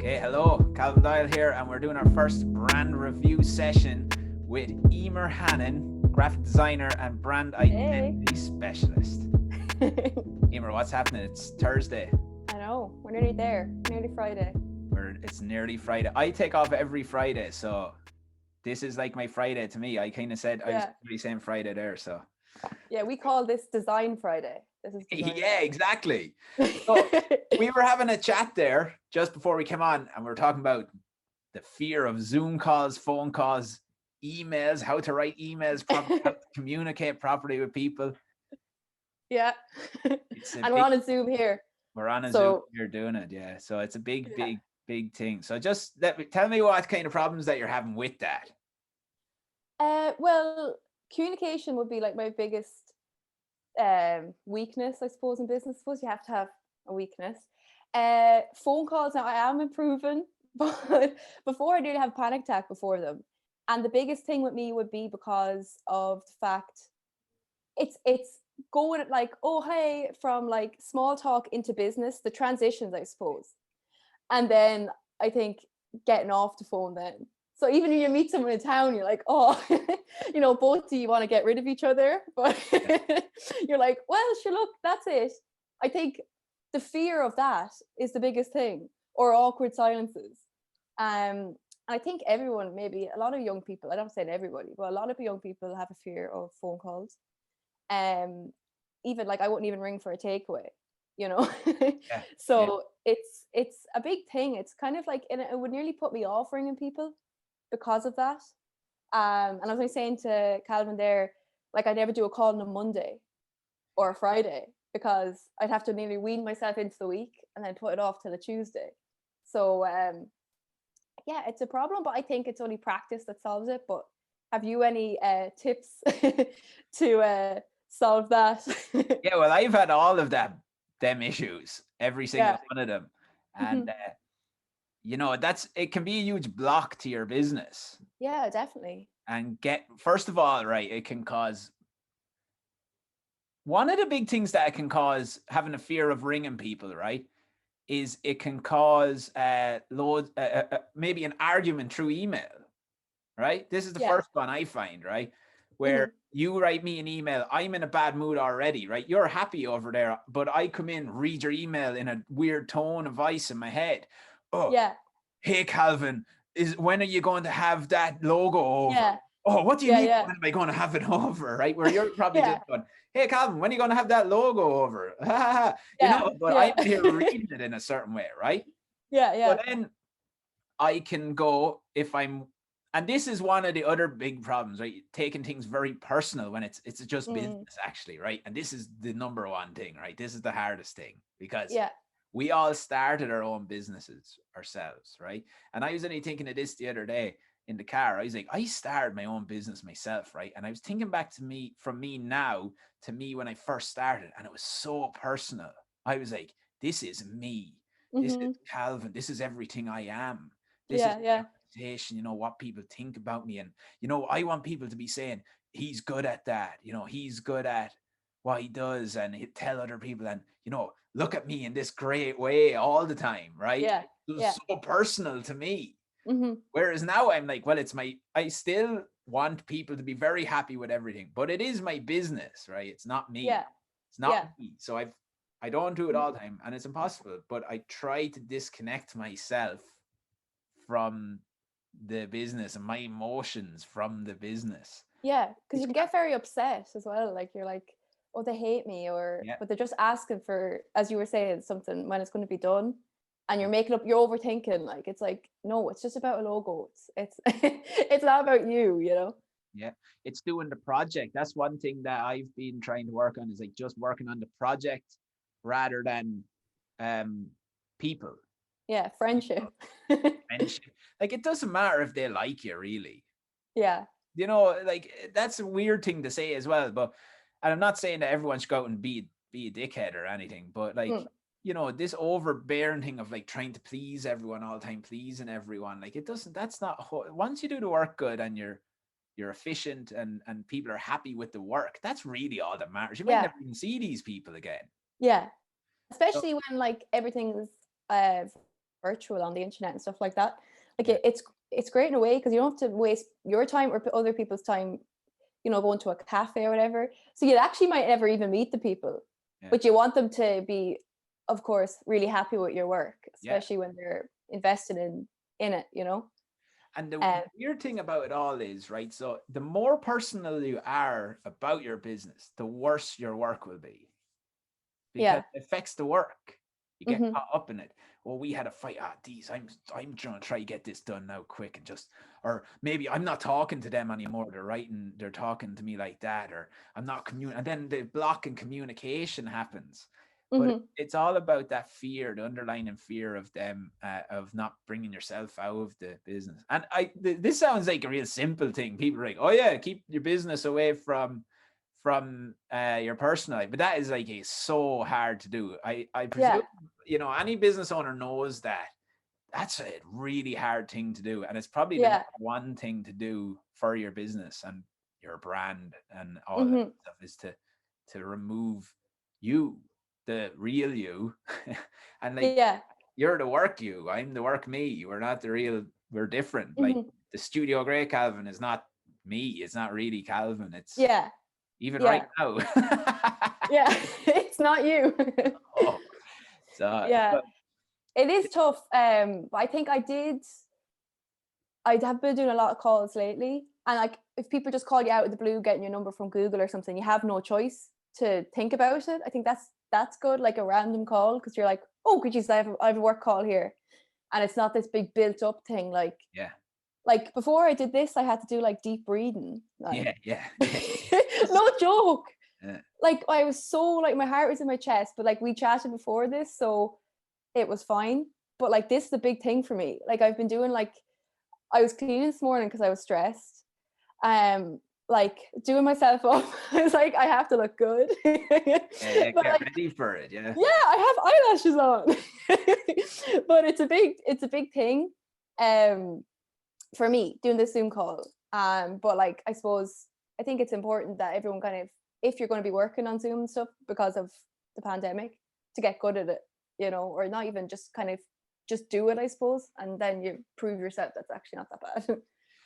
Okay, hello, Calvin Dial here, and we're doing our first brand review session with Eimear Hannon, graphic designer and brand identity specialist. Eimear, what's happening? It's Thursday. I know, we're nearly there, nearly Friday. It's nearly Friday. I take off every Friday, so this is like my Friday to me. I kind of said, I was really saying Friday there, so. Yeah, we call this Design Friday. This is Design Friday. Exactly. So we were having a chat there just before we came on, and we were talking about the fear of Zoom calls, phone calls, emails, how to write emails properly, how to communicate properly with people. Yeah. And we're on a Zoom here. We're on a Zoom here doing it, yeah. So it's a big thing. So just tell me what kind of problems that you're having with that. Well, communication would be like my biggest weakness, I suppose, in business. I suppose you have to have a weakness. Phone calls, now I am improving, but before I did have a panic attack before them. And the biggest thing with me would be because of the fact it's going like, oh, hey, from like small talk into business, the transitions, I suppose. And then I think getting off the phone then. So even when you meet someone in town, you're like, oh, both of you want to get rid of each other, but you're like, well, sure, look, that's it. I think the fear of that is the biggest thing, or awkward silences. And I think everyone, maybe a lot of young people, I don't say everybody, but a lot of young people have a fear of phone calls. Even like I wouldn't even ring for a takeaway, So it's a big thing. It's kind of like, it would nearly put me off ringing people because of that. And I was saying to Calvin there, like I never do a call on a Monday or a Friday because I'd have to nearly wean myself into the week and then put it off till a Tuesday. So yeah, it's a problem, but I think it's only practice that solves it. But have you any tips to solve that? Yeah, well, I've had all of them issues, every single one of them. And it can be a huge block to your business. Yeah, definitely. And first of all, right, it can cause, one of the big things that it can cause, having a fear of ringing people, right, is it can cause maybe an argument through email, right? This is the first one I find, right, where you write me an email, I'm in a bad mood already, right? You're happy over there, but I come in, read your email in a weird tone of voice in my head. Oh, yeah. Hey, Calvin, when are you going to have that logo over? Yeah. Oh, what do you mean? Yeah. When am I going to have it over? Right? Where you're probably just going, hey, Calvin, when are you going to have that logo over? But I'm here reading it in a certain way, right? Yeah, yeah. But then I can go, and this is one of the other big problems, right? Taking things very personal when it's just business, actually, right? And this is the number one thing, right? This is the hardest thing because we all started our own businesses ourselves, right? And I was only thinking of this the other day in the car. I was like, I started my own business myself, right? And I was thinking back to me now to me when I first started, and it was so personal. I was like, this is me. This is Calvin. This is everything I am. This is my reputation, what people think about me. And, I want people to be saying, he's good at that. He's good at what he does, and he'd tell other people, and, look at me in this great way all the time, right? Yeah. It was so personal to me. Whereas now I'm like, well, I still want people to be very happy with everything, but it is my business, right? It's not me. Yeah. It's not me. So I don't do it all the time, and it's impossible, but I try to disconnect myself from the business and my emotions from the business. Yeah, because you can get very upset as well. Like you're like, oh, they hate me, but they're just asking for, as you were saying, something when it's going to be done, and you're making up, you're overthinking. Like it's like, no, it's just about a logo. It's it's not about you, Yeah, it's doing the project. That's one thing that I've been trying to work on, is like just working on the project rather than people. Yeah, friendship. Friendship. Like it doesn't matter if they like you, really. Yeah. Like that's a weird thing to say as well, but. And I'm not saying that everyone should go out and be a dickhead or anything, but like, this overbearing thing of like trying to please everyone all the time, pleasing everyone, like that's not, once you do the work good and you're efficient and people are happy with the work, that's really all that matters. You might never even see these people again. Yeah. Especially when like everything's virtual on the internet and stuff like that. Like it's great in a way because you don't have to waste your time or other people's time, going to a cafe or whatever. So you actually might never even meet the people, but you want them to be, of course, really happy with your work, especially when they're invested in it, And the weird thing about it all is, right, so the more personal you are about your business, the worse your work will be. Because it affects the work. You get caught up in it. Well, we had a fight. I'm trying to try to get this done now quick and or maybe I'm not talking to them anymore. They're talking to me like that, or I'm not and then the block in communication happens. But it's all about that fear, the underlying fear of them, of not bringing yourself out of the business. And this sounds like a real simple thing. People are like, oh yeah, keep your business away from your personal life, but that is like so hard to do. I presume any business owner knows that that's a really hard thing to do, and it's probably the number one thing to do for your business and your brand and all that stuff is to remove you, the real you, and you're the work you, I'm the work me. We're not the real, we're different. Like the Studio Grey Calvin is not me, it's not really Calvin, it's even right now. It's not you. But it is tough. I think I have been doing a lot of calls lately, and like if people just call you out of the blue, getting your number from Google or something, you have no choice to think about it. I think that's good, like a random call, because you're like, oh, could you say I have a work call here, and it's not this big built up thing. Like like before I did this, I had to do like deep breathing. Like, no joke. Like I was so like my heart was in my chest, but like we chatted before this, so it was fine. But like this is a big thing for me. Like I've been doing like I was cleaning this morning because I was stressed. Like doing myself up. I was like, I have to look good. Get like, ready for it. Yeah, I have eyelashes on. But it's a big thing. For me doing this Zoom call. But like I suppose I think it's important that everyone kind of, if you're going to be working on Zoom and stuff because of the pandemic, to get good at it, or not even just kind of just do it, I suppose, and then you prove yourself that's actually not that bad.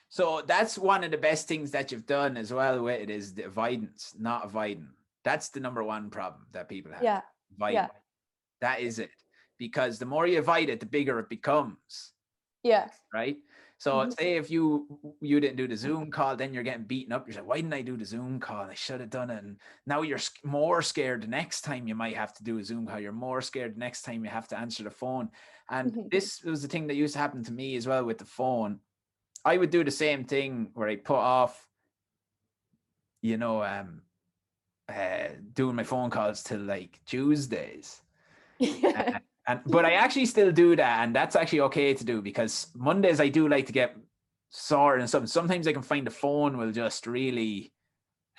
So that's one of the best things that you've done as well with it, is the avoidance, not avoiding. That's the number one problem that people have. Avoiding. That is it. Because the more you avoid it, the bigger it becomes. Right? So say if you didn't do the Zoom call, then you're getting beaten up. You're like, why didn't I do the Zoom call? I should have done it. And now you're more scared the next time you might have to do a Zoom call. You're more scared the next time you have to answer the phone. And this was the thing that used to happen to me as well with the phone. I would do the same thing where I put off, doing my phone calls till like Tuesdays. But I actually still do that, and that's actually okay to do, because Mondays I do like to get sorted and something. Sometimes I can find the phone will just really,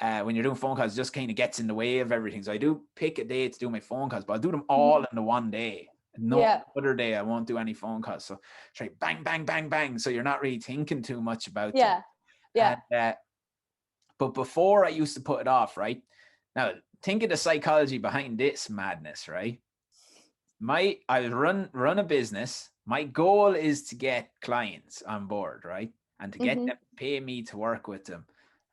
when you're doing phone calls, just kind of gets in the way of everything. So I do pick a day to do my phone calls, but I'll do them all in the one day. No other day I won't do any phone calls. So try bang, bang, bang, bang. So you're not really thinking too much about it. But before I used to put it off, right? Now think of the psychology behind this madness, right? I run a business. My goal is to get clients on board, right? And to get them to pay me to work with them.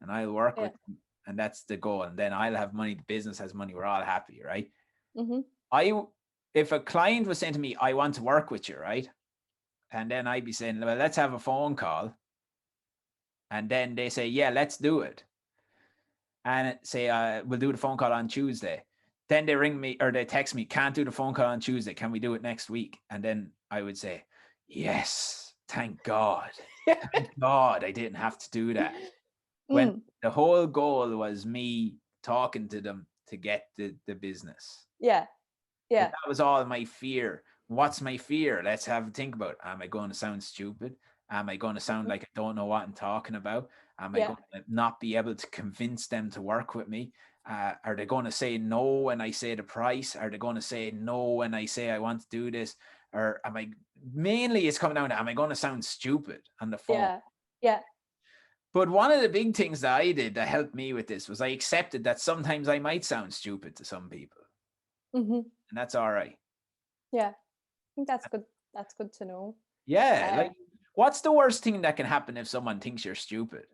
And I'll work with them. And that's the goal. And then I'll have money. The business has money. We're all happy, right? If a client was saying to me, I want to work with you, right? And then I'd be saying, well, let's have a phone call. And then they say, yeah, let's do it. And say, we'll do the phone call on Tuesday. Then they ring me or they text me, can't do the phone call on Tuesday. Can we do it next week? And then I would say, yes, thank God. Thank God I didn't have to do that. When the whole goal was me talking to them to get the business. But that was all my fear. What's my fear? Let's have a think about it. Am I going to sound stupid? Am I going to sound like I don't know what I'm talking about? Am I going to not be able to convince them to work with me? Are they going to say no when I say the price? Are they going to say no when I say I want to do this? Or mainly it's coming down to, am I going to sound stupid on the phone? But one of the big things that I did that helped me with this was I accepted that sometimes I might sound stupid to some people. And that's all right. I think that's good. That's good to know. Yeah. Like, what's the worst thing that can happen if someone thinks you're stupid?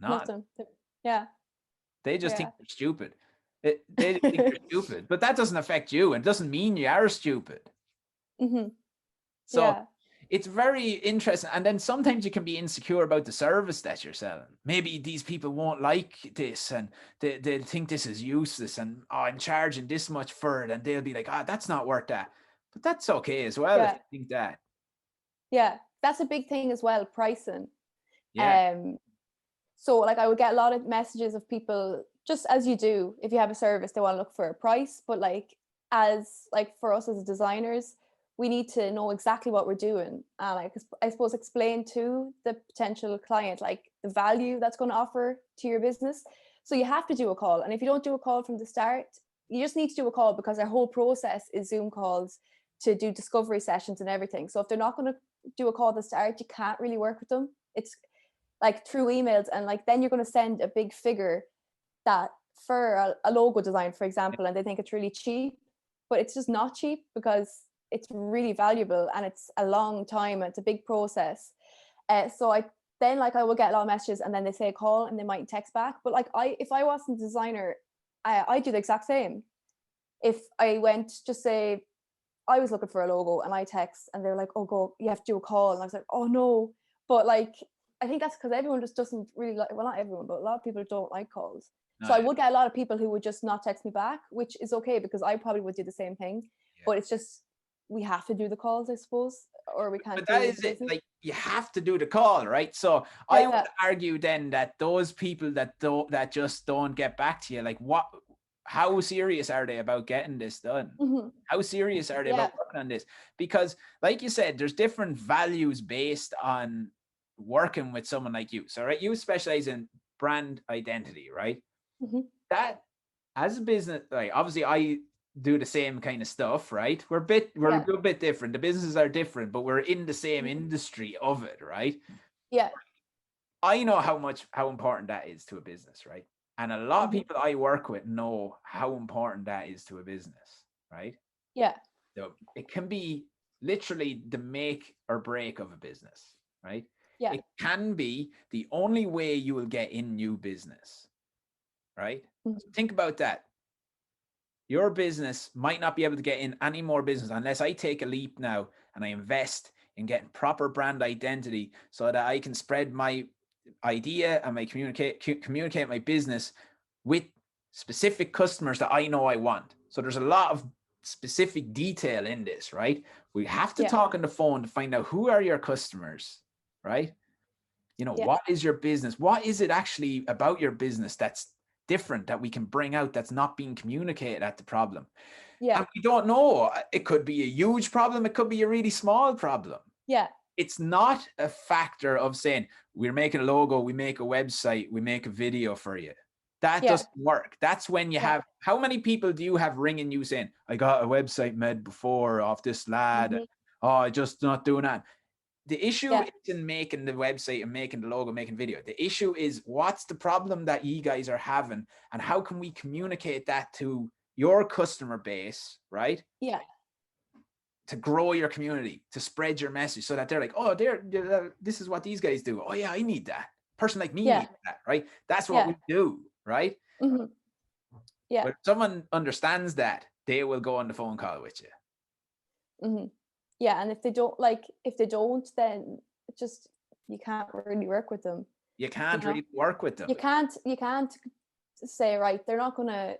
Not. Nothing. Yeah. They just think you're stupid. They think you're stupid, but that doesn't affect you and doesn't mean you are stupid. So it's very interesting. And then sometimes you can be insecure about the service that you're selling. Maybe these people won't like this and they think this is useless and I'm charging this much for it. And they'll be like, that's not worth that. But that's okay as well if you think that. Yeah, that's a big thing as well, pricing. Yeah. So like I would get a lot of messages of people, just as you do, if you have a service, they want to look for a price. But like for us as designers, we need to know exactly what we're doing. And I suppose explain to the potential client, like the value that's going to offer to your business. So you have to do a call. And if you don't do a call from the start, you just need to do a call, because our whole process is Zoom calls to do discovery sessions and everything. So if they're not going to do a call at the start, you can't really work with them. It's like through emails, and like then you're going to send a big figure that for a logo design, for example, and they think it's really cheap, but it's just not cheap, because it's really valuable and it's a long time. It's a big process. So I will get a lot of messages, and then they say call and they might text back. But like if I wasn't a designer, I do the exact same. If I went, just say I was looking for a logo and I text and they're like, oh, go, you have to do a call. And I was like, oh no. But like, I think that's because everyone just doesn't really like, well, not everyone, but a lot of people don't like calls. So I would get a lot of people who would just not text me back, which is okay, because I probably would do the same thing. But it's just, we have to do the calls, I suppose, or we can't. But that is it. Like, you have to do the call, right? So I would argue then that those people that just don't get back to you, like how serious are they about getting this done? How serious are they about working on this? Because like you said, there's different values based on working with someone like you. So, right, you specialize in brand identity, right? That as a business, like obviously I do the same kind of stuff, right? We're a good bit different. The businesses are different, but we're in the same industry of it, right? Yeah. I know how important that is to a business, right? And a lot of people I work with know how important that is to a business, right? Yeah. So it can be literally the make or break of a business, right? Yeah. It can be the only way you will get in new business, right? So think about that. Your business might not be able to get in any more business unless I take a leap now and I invest in getting proper brand identity so that I can spread my idea and my communicate my business with specific customers that I know I want. So there's a lot of specific detail in this, right? We have to talk on the phone to find out who are your customers, right? You know, what is your business? What is it actually about your business that's different that we can bring out that's not being communicated at the problem? And we don't know. It could be a huge problem. It could be a really small problem. It's not a factor of saying we're making a logo, we make a website, we make a video for you. That doesn't work. That's when you have, how many people do you have ringing you saying, I got a website made before off this lad. Oh, I just not doing that. The issue isn't making the website and making the logo, making video. The issue is, what's the problem that you guys are having and how can we communicate that to your customer base, right? Yeah. To grow your community, to spread your message so that they're like, oh, this is what these guys do. Oh yeah, I need that. Person like me needs that, right? That's what we do, right? Yeah. But if someone understands that, they will go on the phone call with you. Yeah, and if they don't, then just, you can't really work with them. You can't really work with them. You can't say, right, they're not gonna.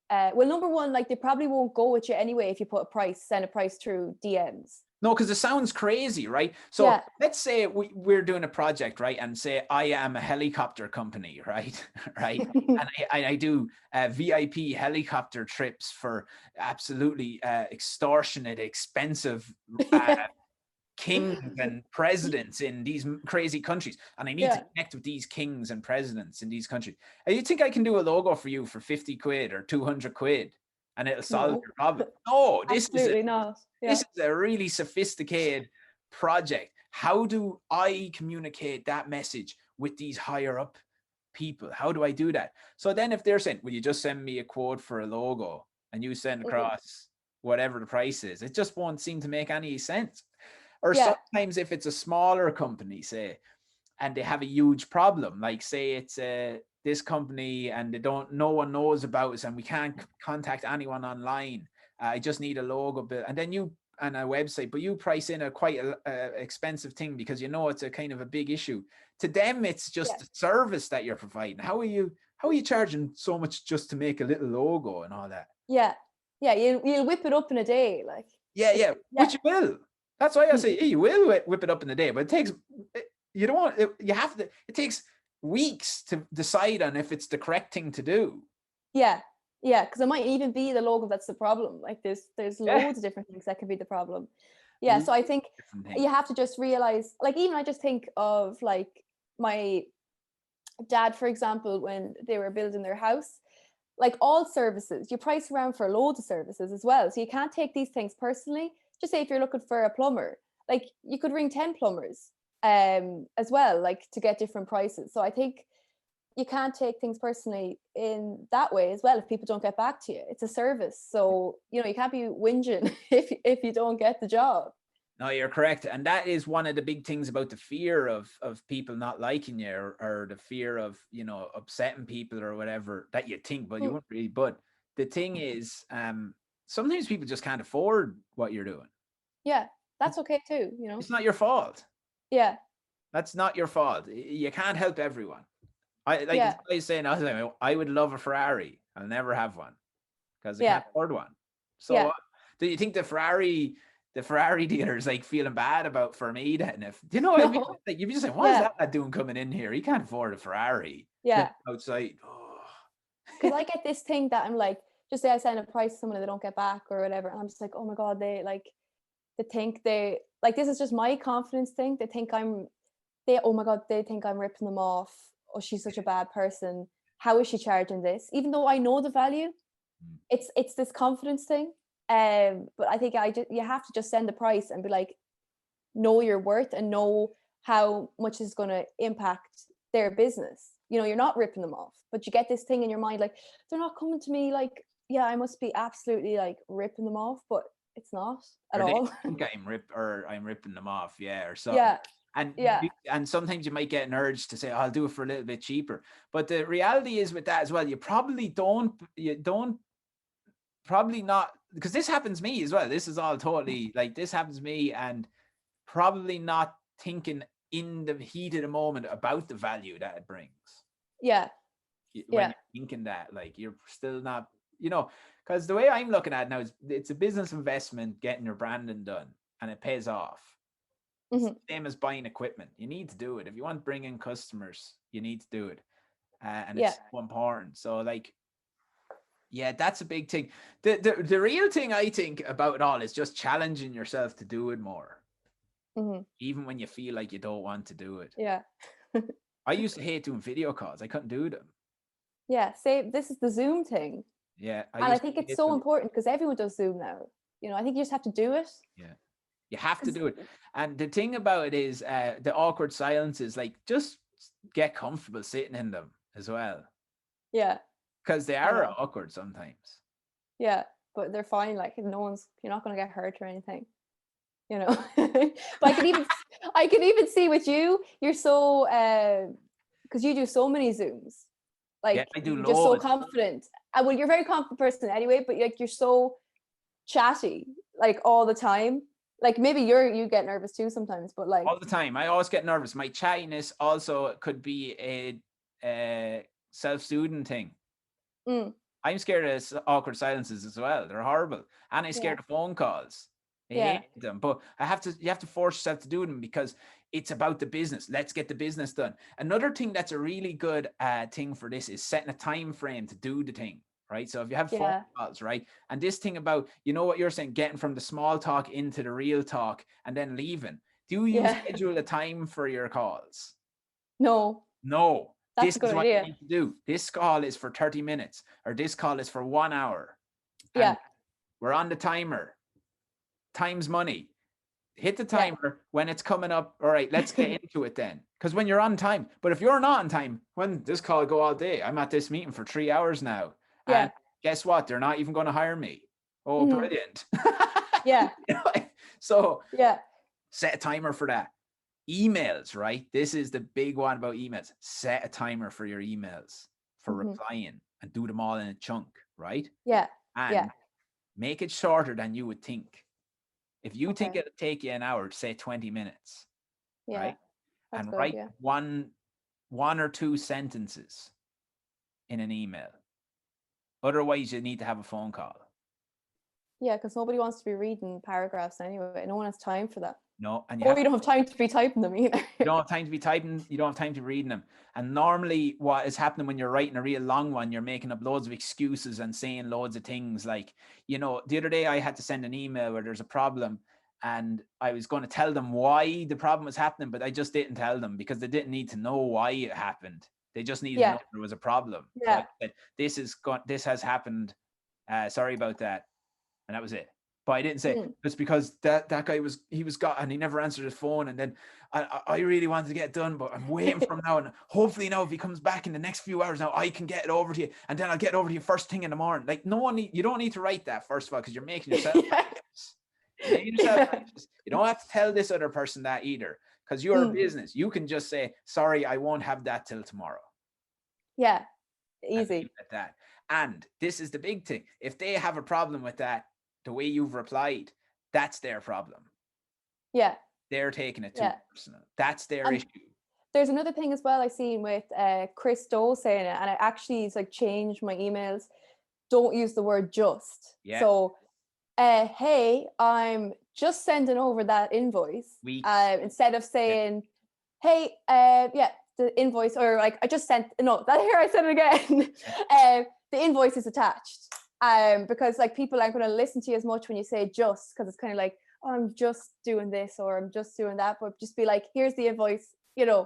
Well, number one, like they probably won't go with you anyway if you send a price through DMs. No, because it sounds crazy, right? So let's say we're doing a project, right? And say I am a helicopter company, right? Right. And I do VIP helicopter trips for absolutely extortionate, expensive kings and presidents in these crazy countries. And I need to connect with these kings and presidents in these countries. And you think I can do a logo for you for 50 quid or 200 quid? And it'll solve your problem. No, this is a really sophisticated project. How do I communicate that message with these higher up people? How do I do that? So then if they're saying, will you just send me a quote for a logo, and you send across whatever the price is. It just won't seem to make any sense. Or Yeah. sometimes if it's a smaller company, say, and they have a huge problem, like say it's this company and no one knows about us and we can't contact anyone online. I just need a logo bill, and then and a website, but you price in a quite expensive thing because you know it's a kind of a big issue. To them, it's just a service that you're providing. How are you charging so much just to make a little logo and all that? Yeah. You'll whip it up in a day, like. Yeah. Which you will. That's why I say you will whip it up in a day, but it takes. It takes weeks to decide on if it's the correct thing to do. Yeah, because it might even be the logo that's the problem. Like there's loads of different things that could be the problem. Yeah, so I think you have to just realize, like, even I just think of like my dad, for example, when they were building their house, like all services, you price around for loads of services as well. So you can't take these things personally. Just say if you're looking for a plumber, like you could ring 10 plumbers as well, like to get different prices. So I think you can't take things personally in that way as well. If people don't get back to you, it's a service. So, you can't be whinging if you don't get the job. No, you're correct. And that is one of the big things about the fear of people not liking you, or the fear of, upsetting people or whatever that you think, but you won't really. But the thing is, sometimes people just can't afford what you're doing. Yeah, that's okay too, It's not your fault. Yeah. That's not your fault. You can't help everyone. I was saying, I would love a Ferrari. I'll never have one because I can't afford one. So do you think the Ferrari dealers like feeling bad for me then? If what I mean? Like, you'd be just like, what is that doing coming in here? He can't afford a Ferrari. Yeah. Outside. Because I get this thing that I'm like, just say I send a price to someone and they don't get back or whatever, and I'm just like, oh my God, they think this is just my confidence thing. They think I'm ripping them off. Oh, she's such a bad person. How is she charging this? Even though I know the value, it's this confidence thing. But I think you have to just send the price and be like, know your worth and know how much is going to impact their business. You're not ripping them off, but you get this thing in your mind, like, they're not coming to me like, yeah, I must be absolutely like ripping them off, but it's not at all. I think I'm ripping them off, or something. Yeah. And sometimes you might get an urge to say, I'll do it for a little bit cheaper. But the reality is with that as well, you probably not, because this happens to me as well. This is all totally like, this happens to me, and probably not thinking in the heat of the moment about the value that it brings. Yeah. When you're thinking that, like, you're still not, because the way I'm looking at it now is it's a business investment, getting your branding done, and it pays off. It's the same as buying equipment. You need to do it. If you want to bring in customers, you need to do it. And it's so important. So like, that's a big thing. The real thing I think about it all is just challenging yourself to do it more. Even when you feel like you don't want to do it. Yeah. I used to hate doing video calls. I couldn't do them. Yeah. Say this is the Zoom thing. Yeah. I think it's so important because everyone does Zoom now. I think you just have to do it. Yeah. You have to do it. And the thing about it is the awkward silences, like, just get comfortable sitting in them as well. Yeah. Because they are awkward sometimes. Yeah. But they're fine. Like, you're not going to get hurt or anything. But I can even see with you, you're so, because you do so many Zooms. Like, I do you're just so confident. Well, you're a very confident person anyway, but like, you're so chatty, like, all the time. Like, maybe you get nervous too sometimes, but like, all the time. I always get nervous. My chattiness also could be a self-soothing thing. I'm scared of awkward silences as well. They're horrible. And I'm scared of phone calls. I hate them. But you have to force yourself to do them because it's about the business. Let's get the business done. Another thing that's a really good thing for this is setting a time frame to do the thing. Right. So if you have phone calls, right. And this thing about, what you're saying, getting from the small talk into the real talk and then leaving. Do you schedule a time for your calls? No. This is what you need to do. This call is for 30 minutes or this call is for 1 hour. And we're on the timer. Time's money. Hit the timer when it's coming up. All right, let's get into it then. Because when you're on time, but if you're not on time, when this call go all day, I'm at this meeting for 3 hours now. And guess what? They're not even going to hire me. Oh, brilliant. Yeah. So Yeah. set a timer for that. Emails, right? This is the big one about emails. Set a timer for your emails for replying and do them all in a chunk, right? Yeah. And make it shorter than you would think. If you think Okay. it'll take you an hour, say 20 minutes, Yeah. right? That's And good. write Yeah. one or two sentences in an email. Otherwise, you need to have a phone call. Yeah, because nobody wants to be reading paragraphs anyway. No one has time for that. No, and you don't have time to be typing them either. You don't have time to be typing. You don't have time to be reading them. And normally, what is happening when you're writing a real long one, you're making up loads of excuses and saying loads of things. Like, you know, the other day I had to send an email where there's a problem, and I was going to tell them why the problem was happening, but I just didn't tell them because they didn't need to know why it happened. They just needed to know there was a problem. Yeah. So I said, this has happened. Sorry about that. And that was it. But I didn't say it's because that guy was got and he never answered his phone, and then I really wanted to get it done, but I'm waiting for him now, and hopefully now if he comes back in the next few hours now I can get it over to you, and then I'll get it over to you first thing in the morning. Like, you don't need to write that, first of all, because you're making yourself anxious. You're making yourself anxious. You don't have to tell this other person that either, because you're a business. You can just say, sorry, I won't have that till tomorrow. Yeah, easy. At that. And this is the big thing. If they have a problem with that, the way you've replied, that's their problem. Yeah. They're taking it too personal. That's their issue. There's another thing as well I seen with Chris Stowe saying it, and I actually changed my emails. Don't use the word just. Yeah. So, hey, I'm just sending over that invoice. Instead of saying, hey, the invoice, or I just sent, no, that here I said it again. The invoice is attached. Because people aren't going to listen to you as much when you say just, because it's kind of like, oh, I'm just doing this or I'm just doing that, but just be like, here's the invoice, Yeah.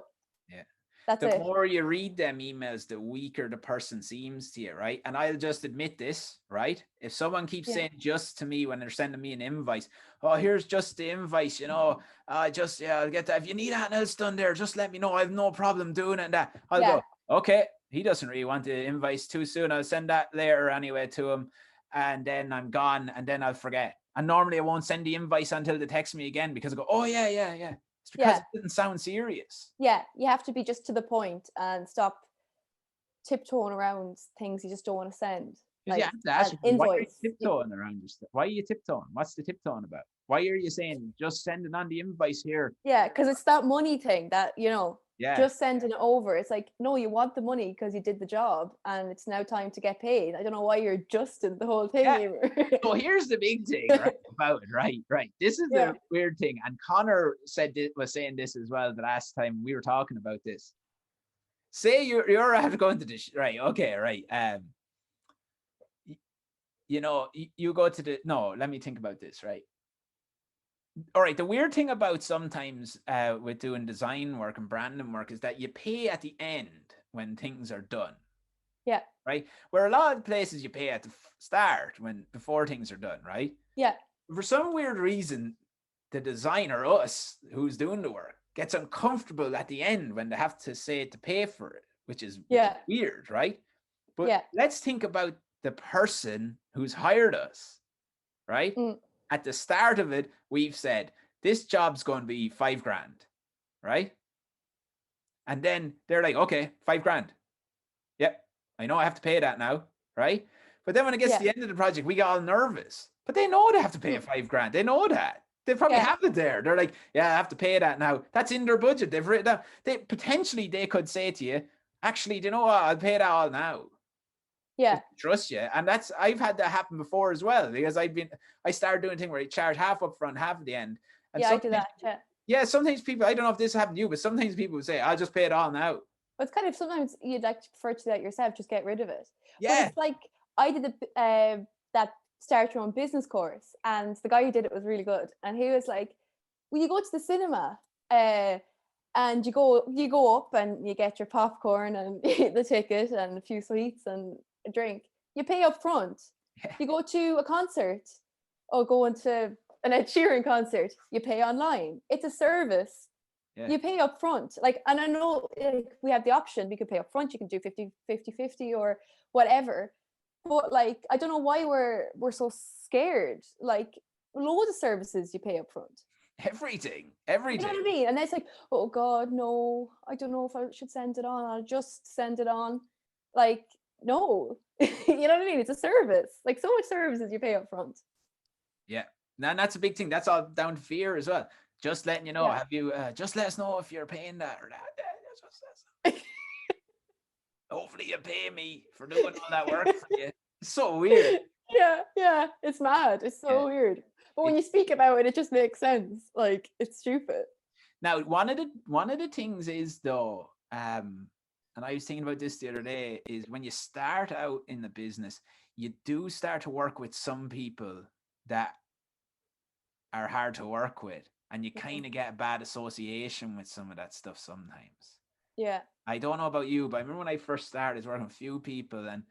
That's the it. more you read them emails, the weaker the person seems to you, right? And I'll just admit this, right? If someone keeps saying just to me when they're sending me an invoice, oh, here's just the invoice, I'll get that. If you need anything else done there, just let me know. I have no problem doing it and that. I'll go, okay. He doesn't really want the invoice too soon. I'll send that later anyway to him, and then I'm gone, and then I'll forget. And normally I won't send the invoice until they text me again, because I go, oh yeah. It's because it didn't sound serious. Yeah, you have to be just to the point and stop tiptoeing around things you just don't want to send. Like, you have to ask yourself, why are you tiptoeing around this stuff? Why are you tiptoeing? What's the tiptoeing about? Why are you saying just sending on the invoice here? Yeah, because it's that money thing that, just sending it over. It's like, no, you want the money because you did the job and it's now time to get paid. I don't know why you're adjusting the whole thing. Yeah. So here's the big thing about it, right? This is the weird thing. And Connor was saying this as well the last time we were talking about this. Say you're after going to this, right? Okay, right. You go to let me think about this, right? All right, the weird thing about sometimes with doing design work and branding work is that you pay at the end when things are done. Yeah. Right? Where a lot of places you pay at the start before things are done, right? Yeah. For some weird reason, the designer, us, who's doing the work, gets uncomfortable at the end when they have to say to pay for it, which is weird, right? But let's think about the person who's hired us, right? At the start of it, we've said, this job's going to be $5,000, right? And then they're like, okay, $5,000. Yep, I know I have to pay that now, right? But then when it gets to the end of the project, we get all nervous. But they know they have to pay $5,000. They know that. They probably have it there. They're like, yeah, I have to pay that now. That's in their budget. They've written down. They could say to you, actually, do you know what? I'll pay that all now. Yeah. Trust you. And I've had that happen before as well, because I started doing a thing where I charge half up front, half at the end. And I do that. Yeah, sometimes people, I don't know if this happened to you, but sometimes people would say, I'll just pay it all now. But it's kind of, sometimes you'd like to prefer to do that yourself, just get rid of it. Yeah. But it's like, I did that start your own business course, and the guy who did it was really good. And he was like, well, you go to the cinema and you go up and you get your popcorn and the ticket and a few sweets and a drink. You pay up front. Yeah. You go to a concert or go into an Ed Sheeran concert, you pay online. It's a service. Yeah. You pay up front. And I know we have the option, we could pay up front, you can do 50 or whatever. But I don't know why we're so scared. Like loads of services you pay up front. Everything. You know what I mean? And it's like, oh God, no, I don't know if I should send it on. I'll just send it on. Like, no, you know what I mean? It's a service. Like so much services you pay up front. Yeah. And that's a big thing. That's all down to fear as well. Just letting you know, have you, just let us know if you're paying that or that. Hopefully you pay me for doing all that work for you. It's so weird. Yeah. It's mad. It's so weird. But when you speak about it, it just makes sense. Like it's stupid. Now, one of the things is though, and I was thinking about this the other day, is when you start out in the business, you do start to work with some people that are hard to work with, and you kind of get a bad association with some of that stuff sometimes. Yeah. I don't know about you, but I remember when I first started working with a few people, and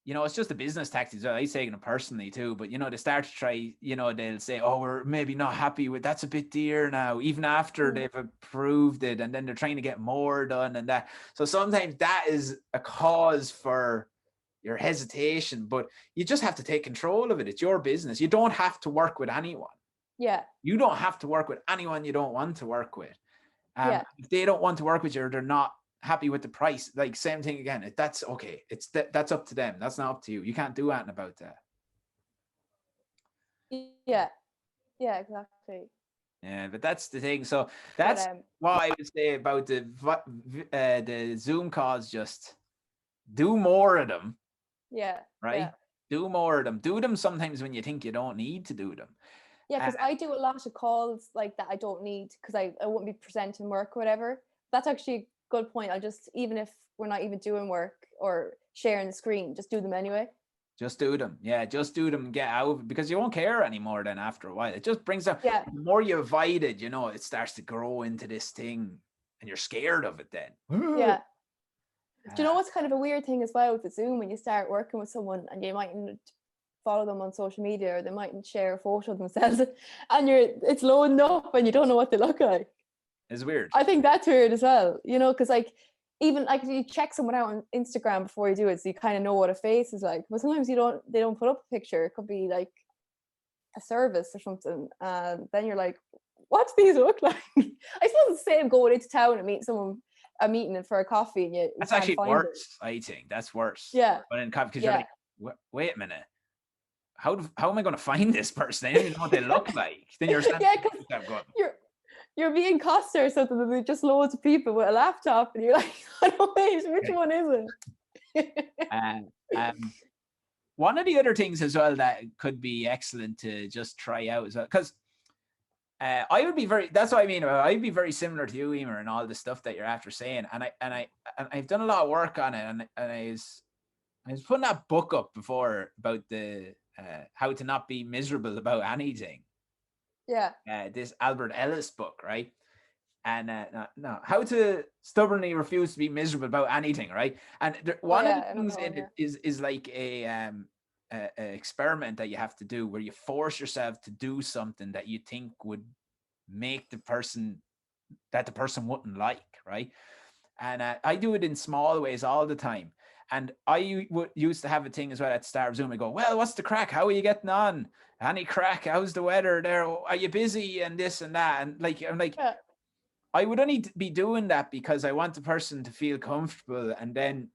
it's just a business tactics. I taking it personally too, but they start to try, they'll say, oh, we're maybe not happy with that's a bit dear now, even after they've approved it, and then they're trying to get more done and that. So sometimes that is a cause for your hesitation, but you just have to take control of it. It's your business. You don't have to work with anyone. Yeah. You don't have to work with anyone you don't want to work with. If they don't want to work with you, or they're not happy with the price, like same thing again. That's okay. It's that's up to them. That's not up to you. You can't do anything about that. Yeah, exactly. Yeah, but that's the thing. So that's what I would say about the Zoom calls. Just do more of them. Yeah. Right. Yeah. Do more of them. Do them sometimes when you think you don't need to do them. Yeah, because I do a lot of calls like that I don't need, because I wouldn't be presenting work or whatever. That's actually a good point. I'll just, even if we're not even doing work or sharing the screen, just do them anyway. Just do them. Yeah, just do them and get out of it, because you won't care anymore then after a while. It just brings up, the more you avoid it, it starts to grow into this thing and you're scared of it then. Yeah. Do you know what's kind of a weird thing as well with the Zoom, when you start working with someone and you mightn't follow them on social media, or they mightn't share a photo of themselves, and it's loading up and you don't know what they look like. It's weird. I think that's weird as well, because like even like you check someone out on Instagram before you do it, so you kind of know what a face is like. But sometimes they don't put up a picture. It could be like a service or something, and then you're like, what do these look like? I suppose it's the same going into town and meet someone, a meeting for a coffee, and you that's actually worse. I think that's worse. Yeah. But in coffee, because you're like, wait a minute. How am I going to find this person? I don't even know what they look like. Then you're you're being Costa or something, and there's just loads of people with a laptop, and you're like, I don't know, which one is it? One of the other things as well that could be excellent to just try out as well, because I would be that's what I mean. I'd be very similar to you, Eimear, and all the stuff that you're after saying. And I've done a lot of work on it, and I was putting that book up before about the how to not be miserable about anything. Yeah. This Albert Ellis book, right? And how to stubbornly refuse to be miserable about anything, right? And one of the things in it is like a experiment that you have to do, where you force yourself to do something that you think would make the person wouldn't like, right? And I do it in small ways all the time. And I used to have a thing as well at the start of Zoom. I go, well, what's the crack? How are you getting on? Any crack? How's the weather there? Are you busy? And this and that. And like, I'm like, I would only be doing that because I want the person to feel comfortable, and then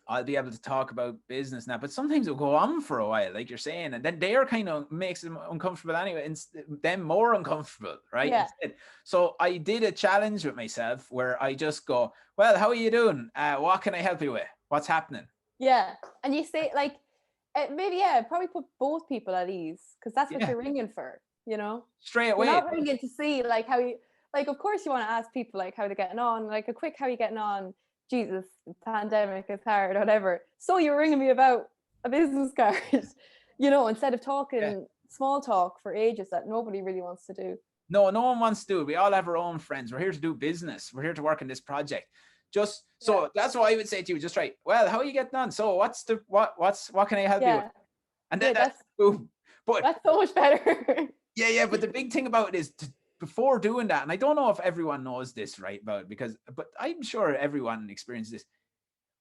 I'll be able to talk about business now. But sometimes it'll go on for a while, like you're saying, and then they're kind of makes them uncomfortable anyway, and them more uncomfortable, right? Yeah. So I did a challenge with myself where I just go, well, how are you doing? What can I help you with? What's happening? Yeah. And you say like, maybe, probably put both people at ease, because that's what you're ringing for, Straight away. You're not ringing to see like how you, like, of course you want to ask people like how they're getting on, like a quick, how you getting on? Jesus, the pandemic is hard, or whatever. So you're ringing me about a business card, instead of talking small talk for ages that nobody really wants to do. No one wants to do it. We all have our own friends. We're here to do business. We're here to work on this project. So that's what I would say to you. Just right. Well, how are you getting on? So what can I help you with? And then that's boom. But that's so much better. Yeah. But the big thing about it is before doing that, and I don't know if everyone knows this right about it, but I'm sure everyone experiences this.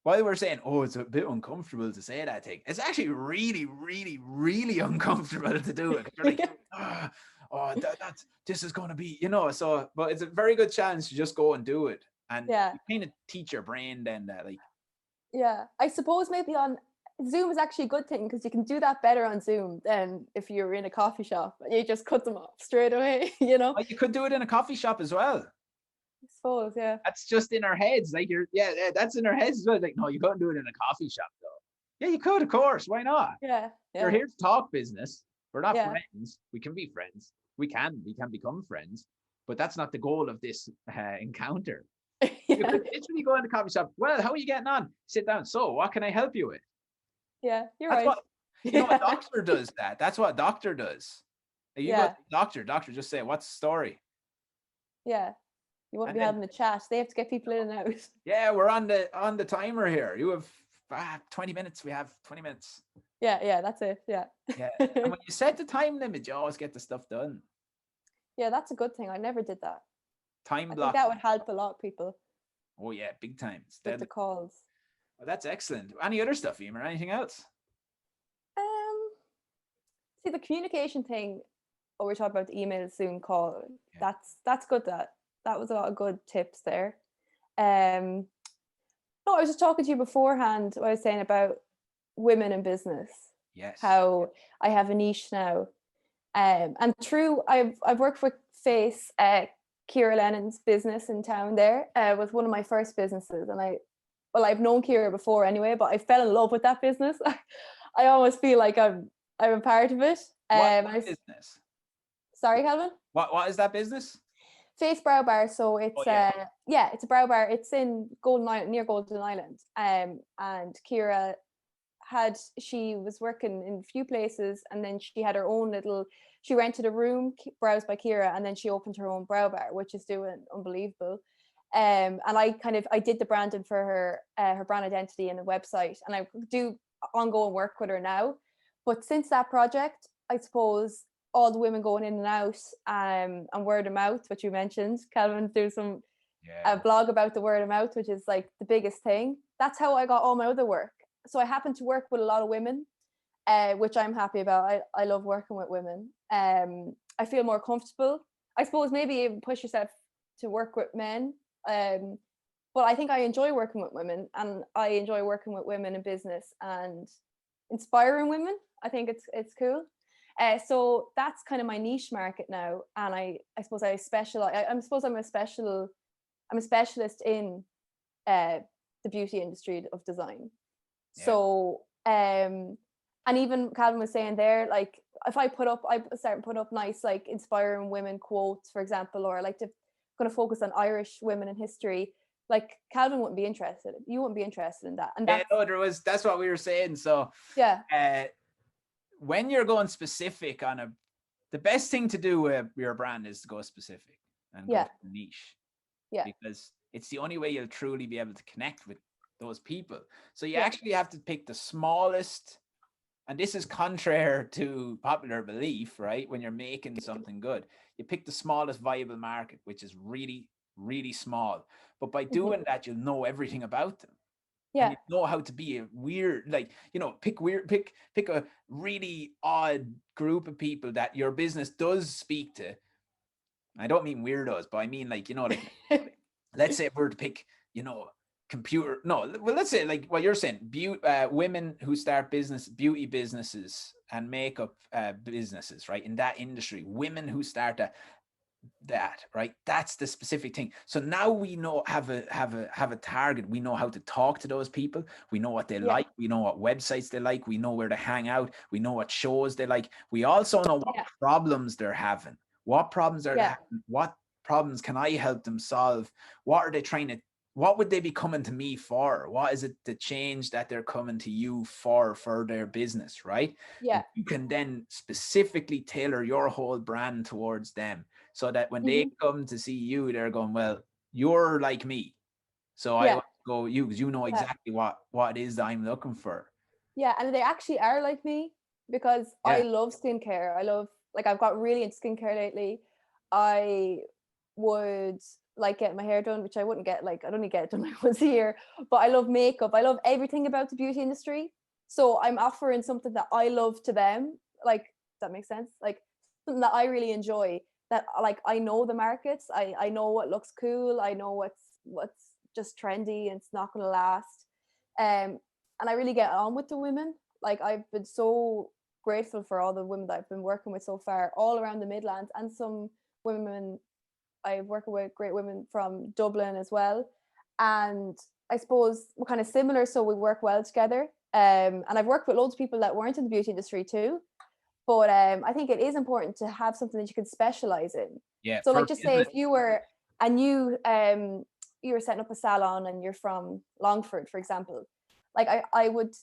while we're saying, oh, it's a bit uncomfortable to say that thing, it's actually really, really, really uncomfortable to do it. You're like, this is going to be, so, but it's a very good chance to just go and do it. And you kind of teach your brain then that, like, yeah, I suppose maybe on Zoom is actually a good thing because you can do that better on Zoom than if you're in a coffee shop and you just cut them off straight away, Well, you could do it in a coffee shop as well. I suppose, yeah. That's just in our heads. Like that's in our heads as well. Like, no, you couldn't do it in a coffee shop though. Yeah, you could, of course. Why not? Yeah. We're here to talk business. We're not friends. We can be friends. We can become friends, but that's not the goal of this encounter. You could literally go in the coffee shop. Well, how are you getting on? Sit down. So, what can I help you with? Yeah, you're right. A doctor does that. That's what a doctor does. You go to the doctor just say, what's the story? Yeah. You won't be having a chat. They have to get people in and out. Yeah, we're on the timer here. You have 20 minutes. We have 20 minutes. Yeah, that's it. Yeah. Yeah. And when you set the time limit, you always get the stuff done. Yeah, that's a good thing. I never did that. Time block. I think that would help a lot of people. Oh yeah, big time. With the calls. Well, that's excellent. Any other stuff, Eimear? Anything else? See, the communication thing. Oh, we're talking about the email, Zoom call. Yeah. That's good. That was a lot of good tips there. No, I was just talking to you beforehand. What I was saying about women in business. Yes. How I have a niche now, and true. I've worked with Face, Ciara Lennon's business in town. There was one of my first businesses, and I've known Ciara before anyway, but I fell in love with that business. I almost feel like I'm a part of it. What business? Sorry, Calvin. What is that business? Face Brow Bar. So it's it's a brow bar. It's in Golden Island, near Golden Island. And Ciara she was working in a few places, and then she had her own she rented a room, Brows by Ciara, and then she opened her own brow bar, which is doing unbelievable. And I did the branding for her brand identity and the website, and I do ongoing work with her now. But since that project, I suppose all the women going in and out, and word of mouth, which you mentioned, Calvin, do a blog about the word of mouth, which is like the biggest thing. That's how I got all my other work. So I happen to work with a lot of women, which I'm happy about. I love working with women. I feel more comfortable. I suppose maybe even push yourself to work with men. But I think I enjoy working with women, and I enjoy working with women in business and inspiring women. I think it's cool. So that's kind of my niche market now, and I suppose I specialize. I'm a specialist in the beauty industry of design. Yeah. So and even Calvin was saying there, like if I start putting up nice like inspiring women quotes, for example, or I like to kind of focus on Irish women in history. Like Calvin wouldn't be interested. You wouldn't be interested in that. And that's what we were saying. So yeah. When you're going specific on the best thing to do with your brand is to go specific and go for niche. Yeah. Because it's the only way you'll truly be able to connect with those people. So you actually have to pick the smallest, and this is contrary to popular belief, right? When you're making something good, you pick the smallest viable market, which is really, really small. But by doing that, you'll know everything about them. Yeah. And you know how to be a weird, like, pick a really odd group of people that your business does speak to. I don't mean weirdos, but I mean like, let's say if we're to pick, let's say like what you're saying, women who start beauty businesses and makeup businesses, right? In that industry, women who start that, right? That's the specific thing. So now we know have a target. We know how to talk to those people. We know what they like. We know what websites they like. We know where to hang out. We know what shows they like. We also know what problems they're having. What problems are having? What problems can I help them solve? What are they trying to? What would they be coming to me for? What is it the change that they're coming to you for their business, right? Yeah. And you can then specifically tailor your whole brand towards them, so that when they come to see you, they're going, well, you're like me. So I want to go you because you know exactly what it is that I'm looking for. Yeah, and they actually are like me because I love skincare. I've got really into skincare lately. would like get my hair done, which I wouldn't get, like, I'd only get it done like once a year, but I love makeup. I love everything about the beauty industry. So I'm offering something that I love to them. Like, does that make sense? Like something that I really enjoy, that like I know the markets. I know what looks cool. I know what's just trendy and it's not gonna last. And I really get on with the women. Like I've been so grateful for all the women that I've been working with so far, all around the Midlands, and some women I've worked with great women from Dublin as well. And I suppose we're kind of similar, so we work well together. And I've worked with loads of people that weren't in the beauty industry too. But I think it is important to have something that you can specialize in. Yeah. So like just say if you were and you were setting up a salon and you're from Longford, for example, like I would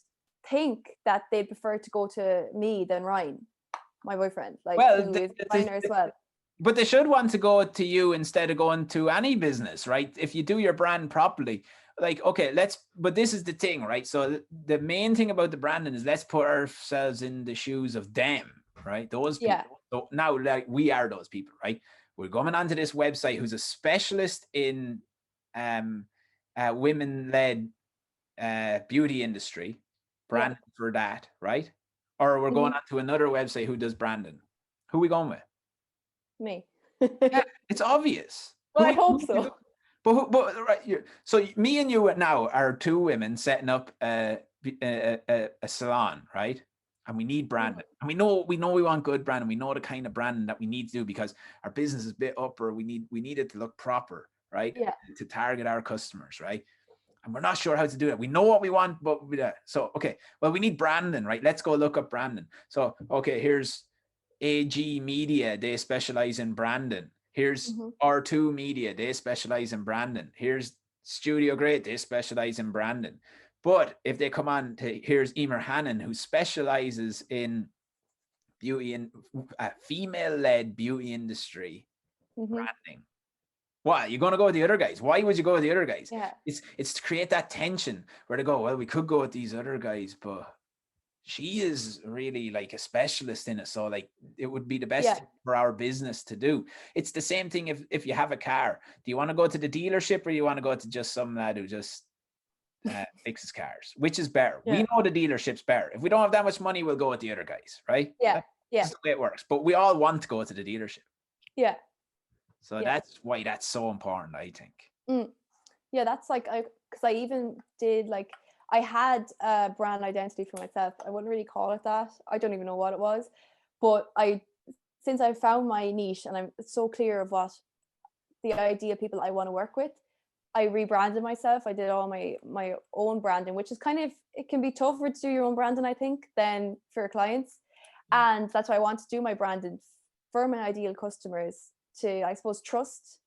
think that they'd prefer to go to me than Ryan, my boyfriend, like well, who is a designer as well. But they should want to go to you instead of going to any business, right? If you do your brand properly, like, okay, but this is the thing, right? So the main thing about the branding is let's put ourselves in the shoes of them, right? Those people. Yeah. So now, like, we are those people, right? We're going onto this website who's a specialist in women-led beauty industry, branding for that, right? Or we're going onto another website who does branding. Who are we going with? Me. Yeah, it's obvious. Well, I hope so. But right, so me and you now are two women setting up a salon, right? And we need branding, and we know we want good branding. We know the kind of branding that we need to do because our business is a bit upper. We need it to look proper, right? Yeah. To target our customers, right? And we're not sure how to do it. We know what we want, but so okay. Well, we need branding, right? Let's go look up branding. So okay, here's AG Media, they specialize in branding. Here's R2 Media, they specialize in branding. Here's Studio Great, they specialize in branding. But if they come on to, here's Eimear Hannon, who specializes in beauty and female-led beauty industry branding. Why? You're going to go with the other guys. Why would you go with the other guys? Yeah. It's to create that tension where they go, well, we could go with these other guys, but she is really like a specialist in it. So like it would be the best thing for our business to do. It's the same thing if you have a car. Do you want to go to the dealership or you want to go to just some lad who just fixes cars? Which is better? We know the dealership's better. If we don't have that much money, we'll go with the other guys, right? Yeah. That's the way it works. But we all want to go to the dealership. Yeah. So that's why that's so important, I think. Yeah, that's like because I even did like I had a brand identity for myself. I wouldn't really call it that. I don't even know what it was. But since I found my niche and I'm so clear of what the ideal people I want to work with, I rebranded myself. I did all my own branding, which is kind of, it can be tougher to do your own branding, I think, than for clients. And that's why I want to do my branding for my ideal customers to, I suppose, trust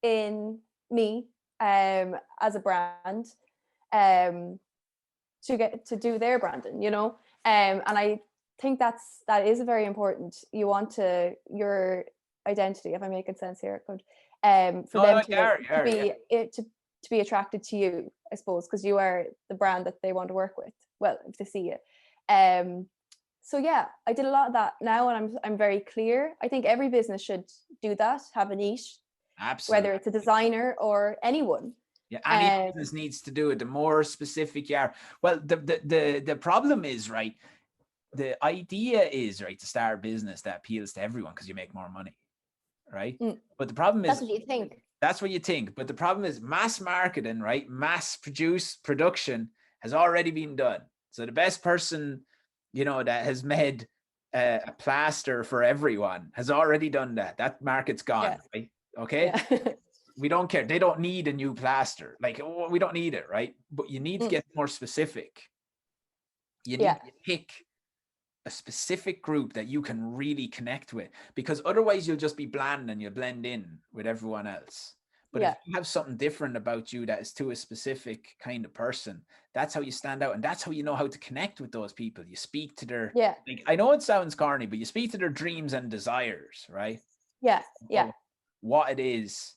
in me as a brand to get to do their branding, you know. And I think that is very important. You want your identity, if I'm making sense here, for them to be attracted to you, I suppose, because you are the brand that they want to work with. Well, if they see you. So yeah, I did a lot of that now, and I'm very clear. I think every business should do that, have a niche. Absolutely. Whether it's a designer or anyone. Yeah, any business needs to do it. The more specific you are. Well, the problem is, right, the idea is, right, to start a business that appeals to everyone because you make more money, right? But the problem is, that's what you think. That's what you think. But the problem is mass marketing, right? Mass production has already been done. So the best person, you know, that has made a plaster for everyone has already done that. That market's gone, right? Okay. Yeah. We don't care. They don't need a new plaster. Like, we don't need it, right? But you need to get more specific. You need to pick a specific group that you can really connect with, because otherwise you'll just be bland and you'll blend in with everyone else. But if you have something different about you that is to a specific kind of person, that's how you stand out. And that's how you know how to connect with those people. You speak to their, like, I know it sounds corny, but you speak to their dreams and desires, right? Yeah. Yeah. So what it is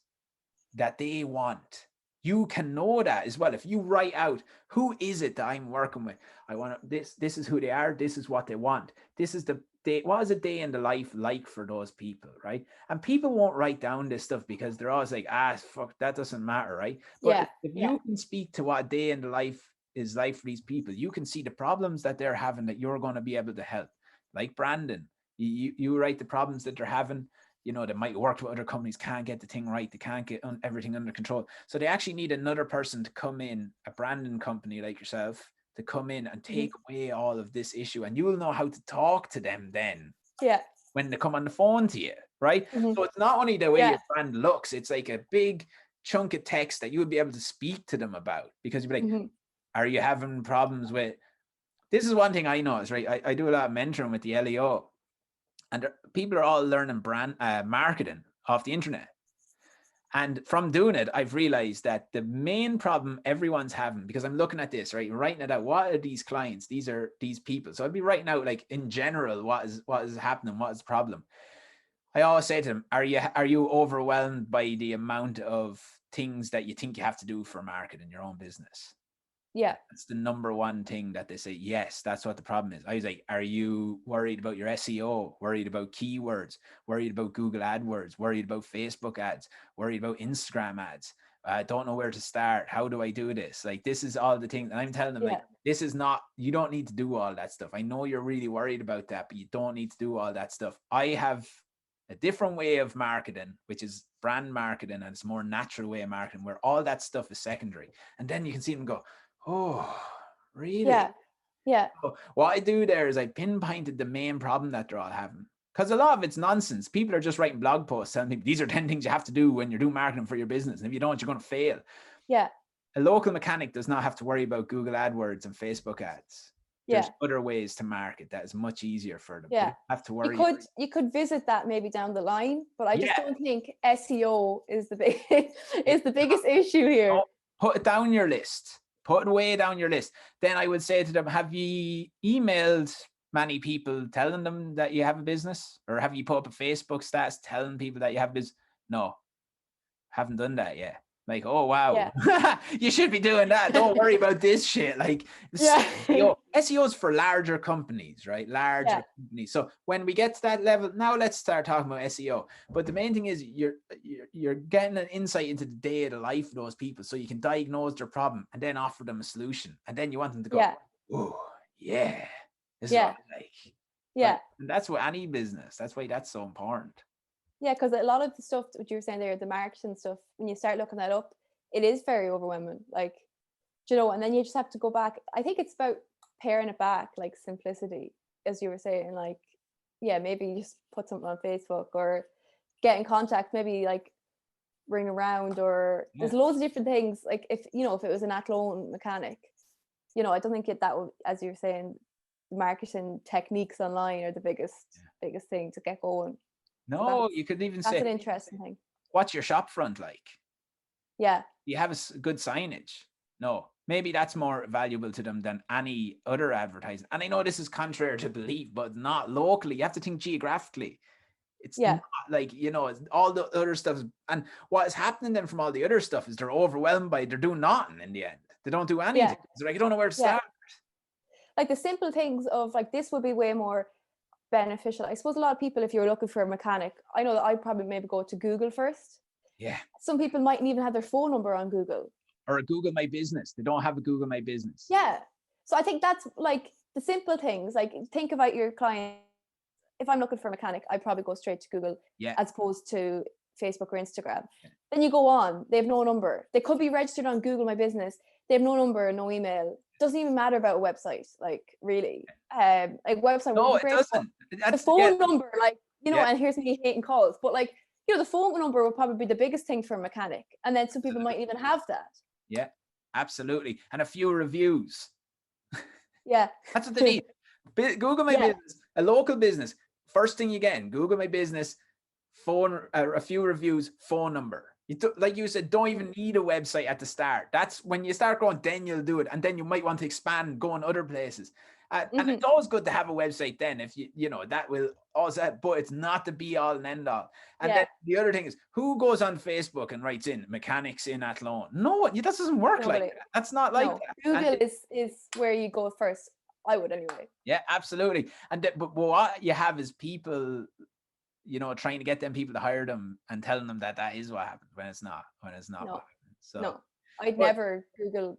that they want. You can know that as well. If you write out, who is it that I'm working with? I want this is who they are. This is what they want. This is the a day in the life like for those people, right? And people won't write down this stuff because they're always like, fuck, that doesn't matter, right? But Yeah. if you can speak to what a day in the life is like for these people, you can see the problems that they're having that you're going to be able to help. Like Brandon, you write the problems that they're having. You know, they might work with other companies, can't get the thing right, they can't get everything under control. So they actually need another person to come in, a Brandon company like yourself, to come in and take away all of this issue, and you will know how to talk to them then. Yeah. When they come on the phone to you, right? So it's not only the way your brand looks, it's like a big chunk of text that you would be able to speak to them about, because you'd be like, are you having problems with, this is one thing I notice, right? I do a lot of mentoring with the LEO, and people are all learning brand marketing off the internet. And from doing it, I've realized that the main problem everyone's having, because I'm looking at this, right, writing it out, what are these clients? These are these people. So I'd be writing out, like, in general, what is happening, what is the problem. I always say to them, are you overwhelmed by the amount of things that you think you have to do for marketing your own business? Yeah. That's the number one thing that they say. Yes, that's what the problem is. I was like, are you worried about your SEO, worried about keywords, worried about Google AdWords, worried about Facebook ads, worried about Instagram ads? I don't know where to start. How do I do this? Like, this is all the things. And I'm telling them, like, this is not, you don't need to do all that stuff. I know you're really worried about that, but you don't need to do all that stuff. I have a different way of marketing, which is brand marketing, and it's a more natural way of marketing where all that stuff is secondary. And then you can see them go, oh, really? Yeah. So what I do there is I pinpointed the main problem that they're all having. Because a lot of it's nonsense. People are just writing blog posts telling people these are 10 things you have to do when you're doing marketing for your business. And if you don't, you're going to fail. Yeah. A local mechanic does not have to worry about Google AdWords and Facebook ads. There's other ways to market that is much easier for them. Yeah. They don't have to worry. You could visit that maybe down the line, but I just don't think SEO is the biggest issue here. Oh, put it down your list. Put it way down your list. Then I would say to them, have you emailed many people telling them that you have a business? Or have you put up a Facebook status telling people that you have a business? No, haven't done that yet. Like, oh, wow. You should be doing that. Don't worry about this shit. Like, SEO is for larger companies, right? Larger companies. So when we get to that level, now let's start talking about SEO. But the main thing is you're getting an insight into the day of the life of those people, so you can diagnose their problem and then offer them a solution. And then you want them to go, oh, yeah, this is what I like. Yeah. And that's what any business, that's why that's so important. Yeah, because a lot of the stuff that you were saying there, the marketing stuff, when you start looking that up, it is very overwhelming. Like, you know, and then you just have to go back. I think it's about paring it back, like simplicity, as you were saying. Like, yeah, maybe you just put something on Facebook or get in contact, maybe like ring around, or there's loads of different things. Like, if it was an at-loan mechanic, you know, I don't think that would, as you were saying, marketing techniques online are the biggest thing to get going. No, you could even say, that's an interesting thing. What's your shop front like? Yeah. You have a good signage? No, maybe that's more valuable to them than any other advertising. And I know this is contrary to belief, but not locally. You have to think geographically. It's not like, you know, all the other stuff. And what is happening then from all the other stuff is they're overwhelmed by, they're doing nothing in the end. They don't do anything. They're like, I don't know where to start. Like the simple things of like, this would be way more beneficial. I suppose a lot of people, if you're looking for a mechanic, I know that I'd probably maybe go to Google first. Yeah. Some people mightn't even have their phone number on Google. Or a Google My Business. They don't have a Google My Business. Yeah. So I think that's like the simple things. Like, think about your client. If I'm looking for a mechanic, I'd probably go straight to Google as opposed to Facebook or Instagram. Then you go on, they have no number. They could be registered on Google My Business. They have no number, no email. Doesn't even matter about a website, like, really. Like, website. No, it doesn't. The phone number, like, you know, and here's me hating calls, but like, you know, the phone number will probably be the biggest thing for a mechanic. And then some people might even have that. Yeah, absolutely. And a few reviews. Yeah. That's what they need. Google My Business, a local business. First thing you get in Google My Business, phone, a few reviews, phone number. Like you said, don't even need a website at the start. That's when you start growing, then you'll do it. And then you might want to expand, go in other places. And it's always good to have a website then, if you know, that will also, but it's not the be all and end all. And then the other thing is, who goes on Facebook and writes in mechanics in Athlone? No, that doesn't work. Nobody. Like that. That's not like that. Google is where you go first. I would anyway. Yeah, absolutely. And but what you have is people, trying to get them people to hire them and telling them that is what happened when it's not what No, happened. So no, I'd but never Google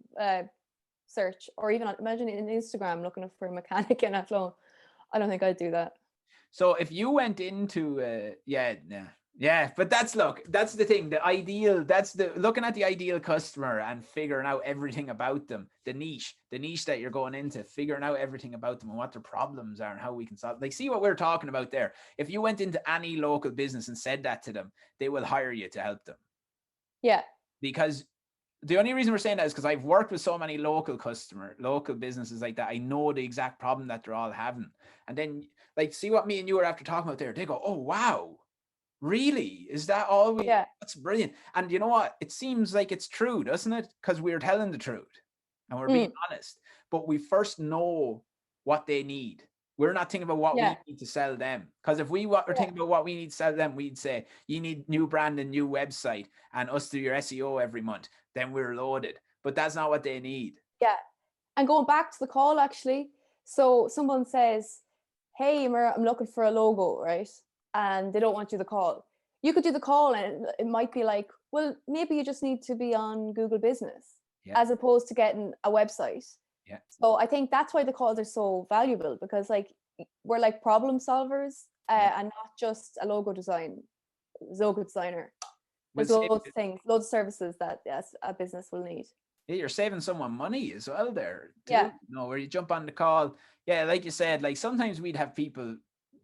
search, or even imagine in Instagram looking for a mechanic in Athlone. I don't think I'd do that. so if you went into but that's the thing, the ideal, that's the looking at the ideal customer and figuring out everything about them, the niche that you're going into, figuring out everything about them and what their problems are and how we can solve. Like, see what we're talking about there. If you went into any local business and said that to them, they will hire you to help them. Yeah. Because the only reason we're saying that is because I've worked with so many local businesses like that. I know the exact problem that they're all having. And then, like, see what me and you are after talking about there. They go, oh, wow, really? Is that all we? Yeah. That's brilliant. And you know what? It seems like it's true, doesn't it? Because we're telling the truth and we're being honest. But we first know what they need. We're not thinking about what we need to sell them. Because if we were thinking about what we need to sell them, we'd say, you need new brand and new website and us do your SEO every month. Then we're loaded. But that's not what they need. Yeah. And going back to the call, actually, so someone says, hey, Eimear, I'm looking for a logo, right? And they don't want you to call. You could do the call and it might be like, well, maybe you just need to be on Google Business as opposed to getting a website. Yeah. So I think that's why the calls are so valuable, because like we're like problem solvers and not just a logo designer. There's loads of things, loads of services that a business will need. Yeah, you're saving someone money as well there too. Yeah. Where you jump on the call. Yeah, like you said, like sometimes we'd have people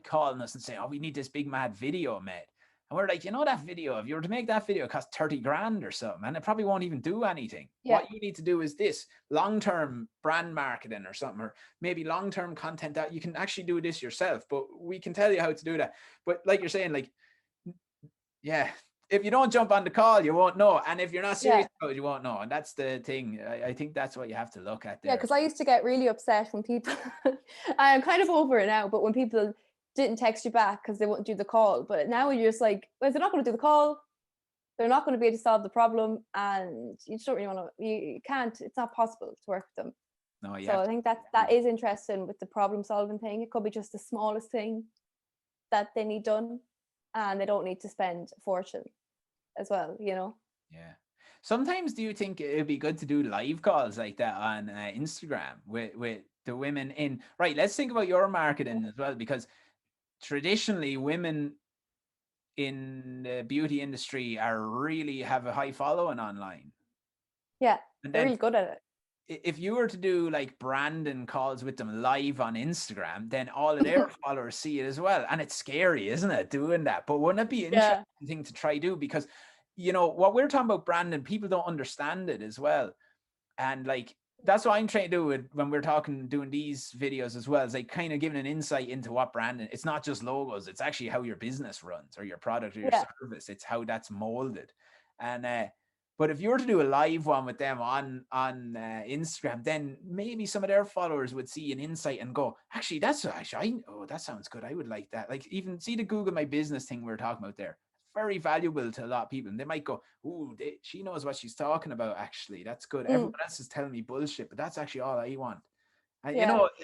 calling us and say, oh, we need this big mad video made. And we're like, that video, if you were to make that video, it costs 30 grand or something, and it probably won't even do anything. Yeah. What you need to do is this long-term brand marketing or something, or maybe long-term content that you can actually do this yourself, but we can tell you how to do that. But like you're saying, like, yeah, if you don't jump on the call, you won't know. And if you're not serious about it, you won't know. And that's the thing. I think that's what you have to look at there. Yeah, because I used to get really upset when people, I'm kind of over it now, but when people didn't text you back because they wouldn't do the call. But now you're just like, well, if they're not going to do the call, they're not going to be able to solve the problem. And you just don't really want to, you can't, it's not possible to work with them. No, yeah. So I think that is interesting with the problem solving thing. It could be just the smallest thing that they need done, and they don't need to spend a fortune as well, Yeah. Sometimes do you think it'd be good to do live calls like that on Instagram with the women in? Right, let's think about your marketing as well, because traditionally women in the beauty industry really have a high following online. Yeah, and they're really good at it. If you were to do like branding calls with them live on Instagram, then all of their followers see it as well. And it's scary, isn't it, doing that? But wouldn't it be an interesting thing to try do? Because, what we're talking about branding, people don't understand it as well. And like, that's what I'm trying to do when we're doing these videos as well, is like kind of giving an insight into what branding, it's not just logos, it's actually how your business runs or your product or your service. It's how that's molded. And, but if you were to do a live one with them on Instagram, then maybe some of their followers would see an insight and go, actually, that sounds good. I would like that. Like, even see the Google My Business thing we were talking about there. Very valuable to a lot of people. And they might go, ooh, she knows what she's talking about. Actually, that's good. Everyone else is telling me bullshit, but that's actually all I want. And,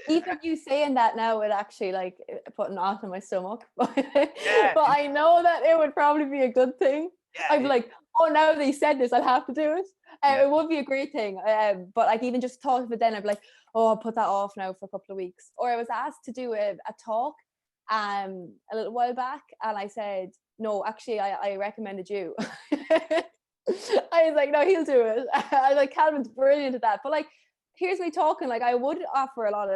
even you saying that now would actually like put an knot in my stomach. But I know that it would probably be a good thing. I'd be like, oh, now they said this, I'll have to do it. It would be a great thing. But like, even just thought of it then, I'd be like, oh, I'll put that off now for a couple of weeks. Or I was asked to do a talk a little while back, and I said, no, actually, I recommended you. I was like, no, he'll do it. I was like, Calvin's brilliant at that. But like, here's me talking, like I would offer a lot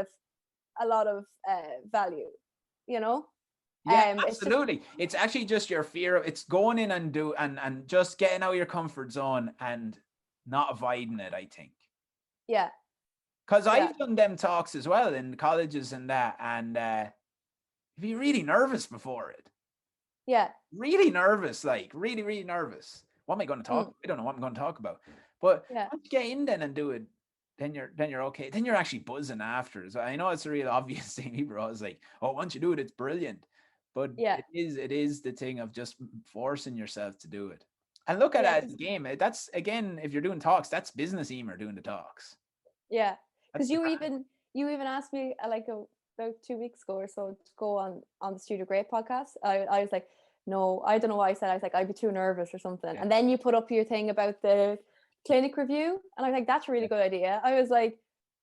of value, Yeah, absolutely. It's actually just your fear of it's going in and just getting out of your comfort zone and not avoiding it, I think. Yeah. Because I've done them talks as well in colleges and that, and be really nervous before it. Yeah. Really nervous, like really, really nervous. What am I going to talk? I don't know what I'm going to talk about. But once you get in then and do it, then you're okay. Then you're actually buzzing after. So I know it's a real obvious thing. People are always like, oh, once you do it, it's brilliant. But it is the thing of just forcing yourself to do it. And look at it as a game. That's, again, if you're doing talks, that's business Eimear doing the talks. Yeah. Because you even You even asked me about 2 weeks ago or so to go on the Studio Great podcast. I was like, no, I don't know why I said. I was like, I'd be too nervous or something. Yeah. And then you put up your thing about the clinic review, and I was like, that's a really good idea. I was like,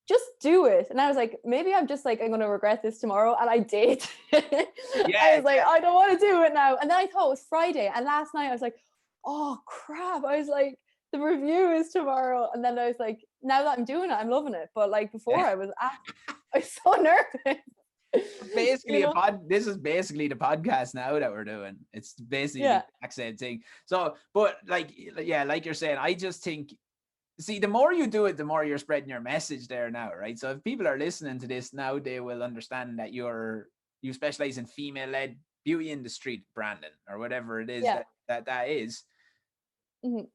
just do it. And I was like, maybe I'm just like, I'm going to regret this tomorrow. And I did. I was like, I don't want to do it now. And then I thought it was Friday. And last night I was like, oh crap. I was like, the review is tomorrow. And then I was like, now that I'm doing it, I'm loving it. But like before I was so nervous. Basically, this is basically the podcast now that we're doing. It's basically the exact same thing. So, but like you're saying, I just think, see, the more you do it, the more you're spreading your message there now, right? So if people are listening to this now, they will understand that you specialize in female-led beauty industry branding or whatever it is that is. Mm-hmm.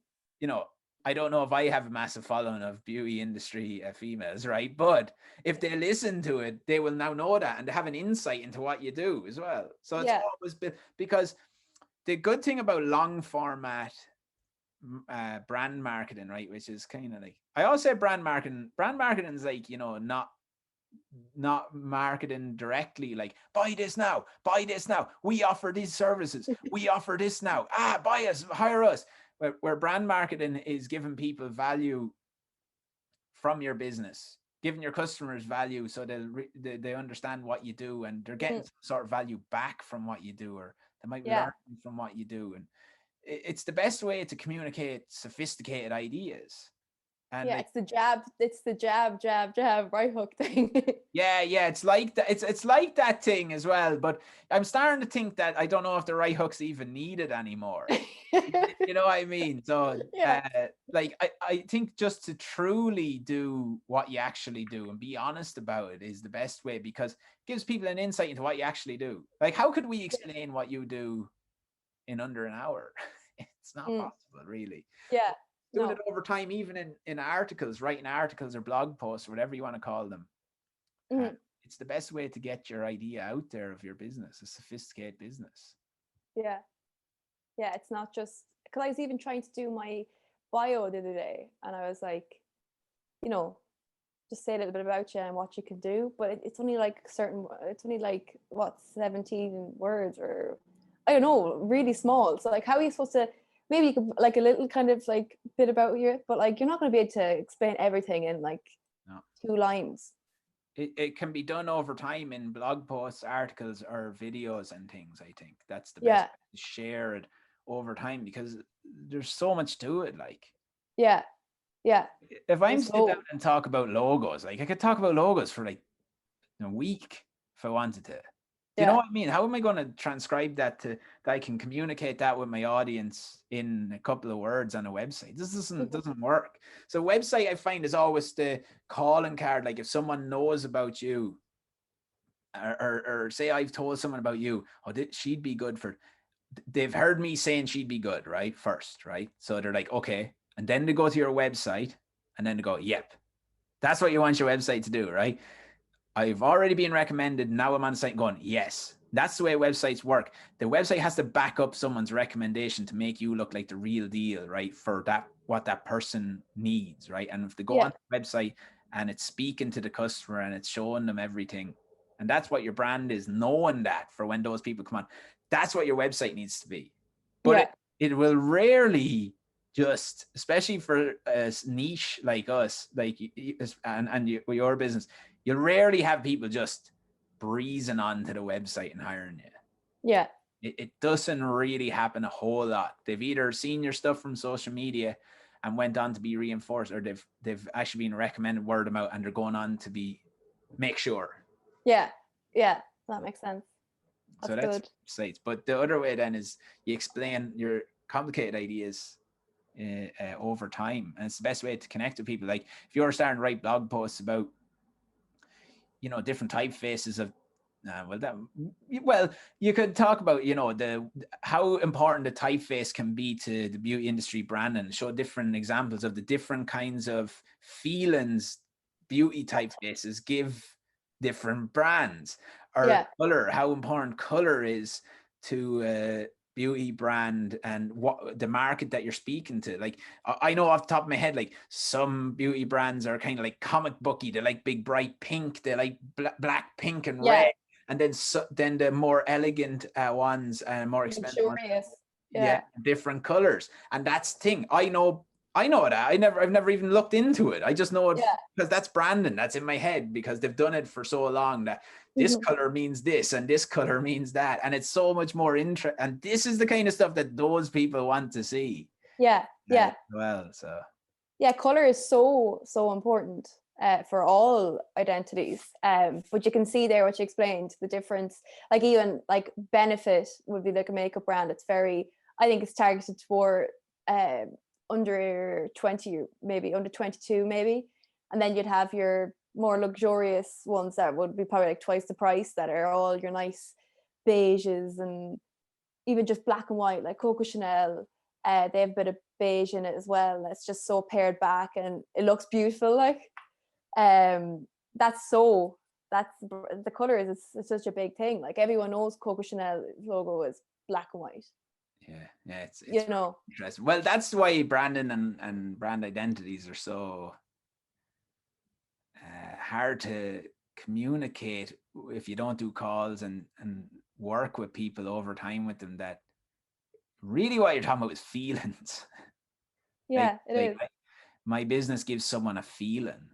You know, I don't know if I have a massive following of beauty industry females, right? But if they listen to it, they will now know that and they have an insight into what you do as well. So it's always been, because the good thing about long format brand marketing, right, which is kind of like, I always say brand marketing is like, you know, not marketing directly, like buy this now, we offer these services, we offer this now, buy us, hire us. Where brand marketing is giving people value from your business, giving your customers value so they understand what you do, and they're getting some sort of value back from what you do, or they might be learning from what you do. And it's the best way to communicate sophisticated ideas. And it's the jab, right hook thing. It's like that. It's like that thing as well. But I'm starting to think that I don't know if the right hook's even needed anymore. You know what I mean? So I think just to truly do what you actually do and be honest about it is the best way, because it gives people an insight into what you actually do. Like, how could we explain what you do in under an hour? It's not possible, really. Yeah. Doing it over time, even in articles, writing articles or blog posts or whatever you want to call them. It's the best way to get your idea out there of your business, a sophisticated business. Yeah. It's not just, because I was even trying to do my bio the other day, and I was like, you know, just say a little bit about you and what you can do, but it's only like 17 words, or I don't know, really small. So like, how are you supposed to, maybe you could like a little kind of like bit about you, but like you're not going to be able to explain everything in like 2 lines. It can be done over time in blog posts, articles, or videos and things. I think that's the best way to share it over time, because there's so much to it. Like, if I'm sit down and talk about logos, like I could talk about logos for like a week if I wanted to. Do you know what I mean? How am I going to transcribe that I can communicate that with my audience in a couple of words on a website? This doesn't work. So website, I find, is always the calling card. Like if someone knows about you, or say I've told someone about you, she'd be good for, they've heard me saying she'd be good, right? First, right? So they're like, okay. And then they go to your website and then they go, yep, that's what you want your website to do, right? I've already been recommended. Now I'm on the site going, yes, that's the way websites work. The website has to back up someone's recommendation to make you look like the real deal, right? For what that person needs, right? And if they go on the website and it's speaking to the customer and it's showing them everything, and that's what your brand is, knowing that for when those people come on, that's what your website needs to be. But it will rarely, just especially for a niche like us, like and your business, you'll rarely have people just breezing onto the website and hiring you. It doesn't really happen a whole lot. They've either seen your stuff from social media and went on to be reinforced, or they've actually been recommended word of mouth and they're going on to make sure. That makes sense. So that's good. Sites. But the other way then is you explain your complicated ideas over time, and it's the best way to connect with people. Like if you're starting to write blog posts about, you know, different typefaces of you could talk about, you know, how important the typeface can be to the beauty industry brand, and show different examples of the different kinds of feelings beauty typefaces give different brands, or color, how important color is to beauty brand and what the market that you're speaking to. Like I know off the top of my head, like some beauty brands are kind of like comic booky. They like big bright pink. They like black, pink, and red. And then the more elegant ones and more expensive ones, different colors. And that's the thing. I know that. I've never even looked into it. I just know it because that's branding. That's in my head because they've done it for so long that this color means this and this color means that. And it's so much more interesting. And this is the kind of stuff that those people want to see. Well, so. Yeah, color is so important for all identities. But you can see there what you explained, the difference. Like even like Benefit would be like a makeup brand. It's very, I think it's targeted for under 20, maybe under 22 maybe, and then you'd have your more luxurious ones that would be probably like twice the price, that are all your nice beiges and even just black and white, like Coco Chanel. They have a bit of beige in it as well. It's just so pared back and it looks beautiful. Like the colors is such a big thing. Like everyone knows Coco Chanel logo is black and white. Yeah, it's interesting. Well, that's why branding and brand identities are so hard to communicate if you don't do calls and work with people over time with them. That really what you're talking about is feelings. Yeah, it is. My business gives someone a feeling.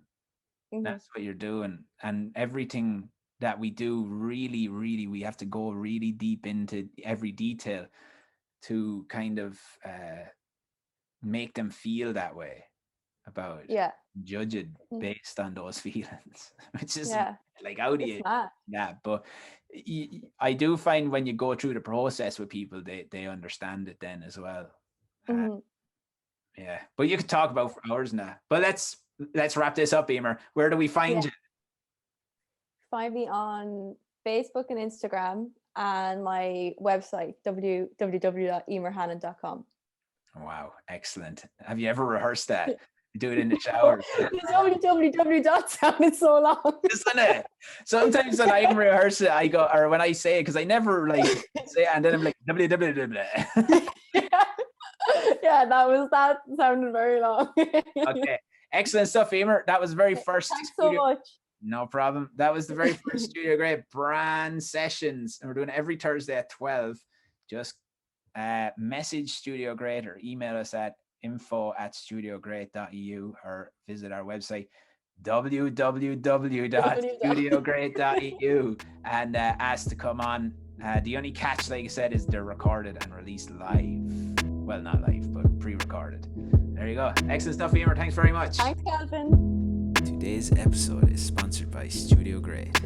That's what you're doing, and everything that we do, really, really, we have to go really deep into every detail to kind of make them feel that way about it. Judge it based on those feelings, which is like, how do you but I do find when you go through the process with people, they understand it then as well. But you could talk about for hours now, but let's wrap this up. Eimear, where do we find you? Find me on Facebook and Instagram, and my website, www.eimearhannon.com. Wow, excellent. Have you ever rehearsed that? Do it in the shower. www. sounded so long, isn't it? Sometimes when I'm rehearsing, I go, or when I say it, because I never like say it, and then I'm like www. that sounded very long. Okay, excellent stuff, Eimear. That was the very first. Thanks so much. No problem. That was the very first Studio Great brand sessions, and we're doing it every Thursday at 12. Just message Studio Great or email us at info@studiogreat.eu or visit our website www.studiogreat.eu and ask to come on. The only catch, like I said, is they're recorded and released live. Well, not live, but pre-recorded. There you go. Excellent stuff, Eimear. Thanks very much. Thanks, Calvin. Today's episode is sponsored by Studio Great.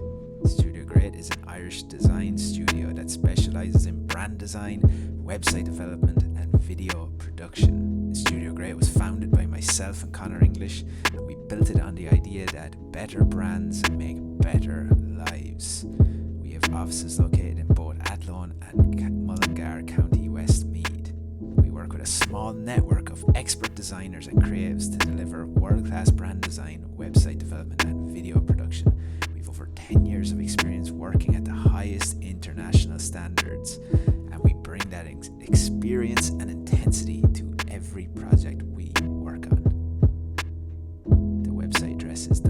Studio Great is an Irish design studio that specializes in brand design, website development, and video production. Studio Great was founded by myself and Connor English, and we built it on the idea that better brands make better lives. We have offices located in both Athlone and Mullingar, County Westmeath. We work with a small network of expert designers and creatives to deliver world-class brand design, website development, and video production. We've over 10 years of experience working at the highest international standards, and we bring that experience and intensity to every project we work on. The website address is